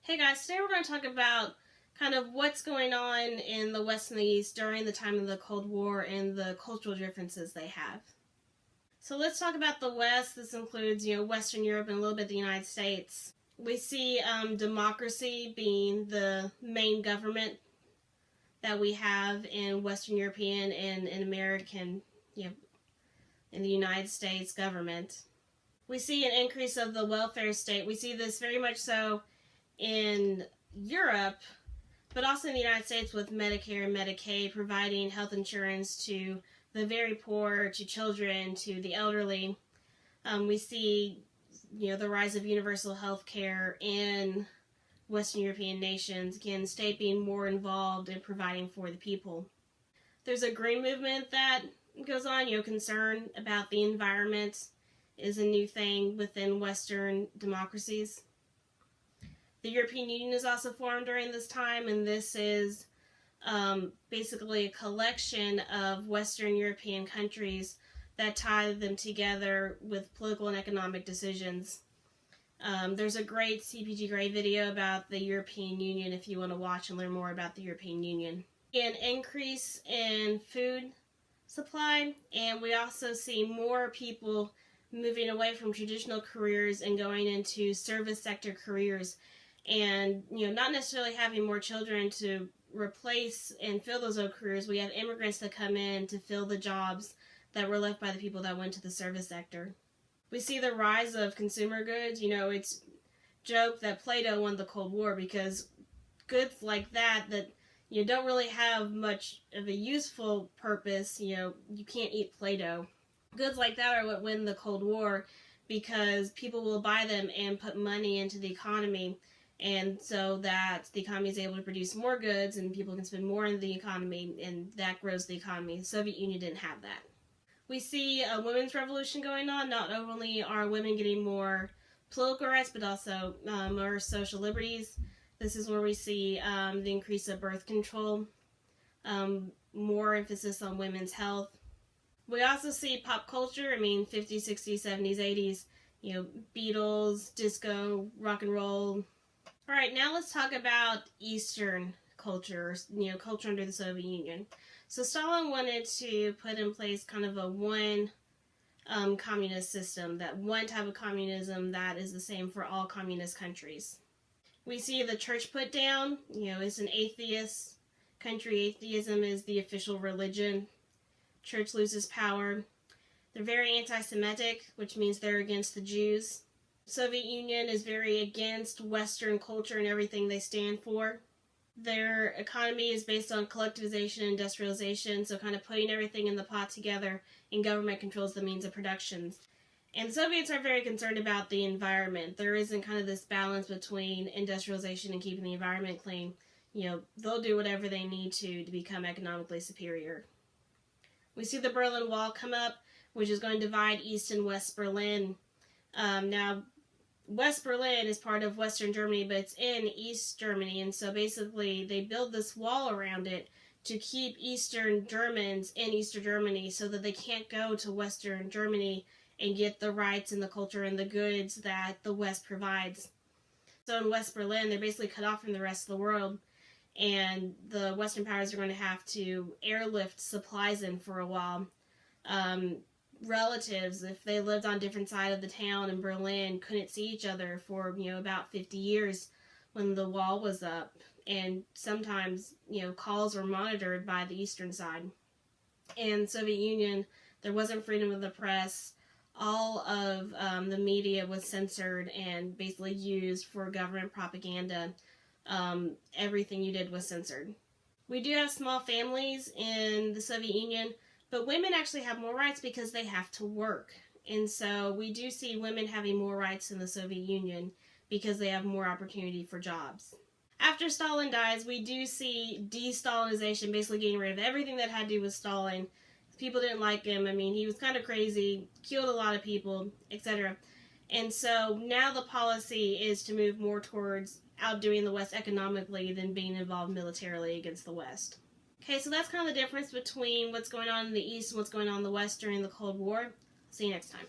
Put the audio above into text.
Hey guys, today we're going to talk about kind of what's going on in the West and the East during the time of the Cold War and the cultural differences they have. So let's talk about the West. This includes, Western Europe and a little bit the United States. We see democracy being the main government that we have in Western European and in American, in the United States government. We see an increase of the welfare state. We see this very much so in Europe, but also in the United States with Medicare and Medicaid, providing health insurance to the very poor, to children, to the elderly. We see, the rise of universal health care in Western European nations, again, state being more involved in providing for the people. There's a green movement that goes on, concern about the environment is a new thing within Western democracies. The European Union is also formed during this time, and this is basically a collection of Western European countries that tie them together with political and economic decisions. There's a great CPG Grey video about the European Union if you want to watch and learn more about the European Union. An increase in food supply, and we also see more people moving away from traditional careers and going into service sector careers. And, not necessarily having more children to replace and fill those old careers. We have immigrants that come in to fill the jobs that were left by the people that went to the service sector. We see the rise of consumer goods. It's joke that Play-Doh won the Cold War because goods like that don't really have much of a useful purpose. You can't eat Play-Doh. Goods like that are what win the Cold War because people will buy them and put money into the economy. And so that the economy is able to produce more goods and people can spend more in the economy, and that grows the economy. The Soviet Union didn't have that. We see a women's revolution going on. Not only are women getting more political rights, but also more social liberties. This is where we see the increase of birth control, more emphasis on women's health. We also see pop culture, 50s, 60s, 70s, 80s, Beatles, disco, rock and roll. Alright, now let's talk about Eastern culture, culture under the Soviet Union. So Stalin wanted to put in place kind of a one communist system, that one type of communism that is the same for all communist countries. We see the church put down, it's an atheist country. Atheism is the official religion. Church loses power. They're very anti-Semitic, which means they're against the Jews. Soviet Union is very against Western culture and everything they stand for. Their economy is based on collectivization and industrialization, so kind of putting everything in the pot together, and government controls the means of production. And the Soviets are very concerned about the environment. There isn't kind of this balance between industrialization and keeping the environment clean. They'll do whatever they need to become economically superior. We see the Berlin Wall come up, which is going to divide East and West Berlin. Now, West Berlin is part of Western Germany, but it's in East Germany, and so basically they build this wall around it to keep Eastern Germans in Eastern Germany so that they can't go to Western Germany and get the rights and the culture and the goods that the West provides. So in West Berlin, they're basically cut off from the rest of the world, and the Western powers are going to have to airlift supplies in for a while. Relatives, if they lived on different sides of the town in Berlin, couldn't see each other for, about 50 years when the wall was up. And sometimes, calls were monitored by the eastern side. In Soviet Union, there wasn't freedom of the press. All of the media was censored and basically used for government propaganda. Everything you did was censored. We do have small families in the Soviet Union, but women actually have more rights because they have to work. And so we do see women having more rights in the Soviet Union because they have more opportunity for jobs. After Stalin dies, we do see de-Stalinization, basically getting rid of everything that had to do with Stalin. People didn't like him. He was kind of crazy, killed a lot of people, etc. And so now the policy is to move more towards outdoing the West economically than being involved militarily against the West. Okay, so that's kind of the difference between what's going on in the East and what's going on in the West during the Cold War. See you next time.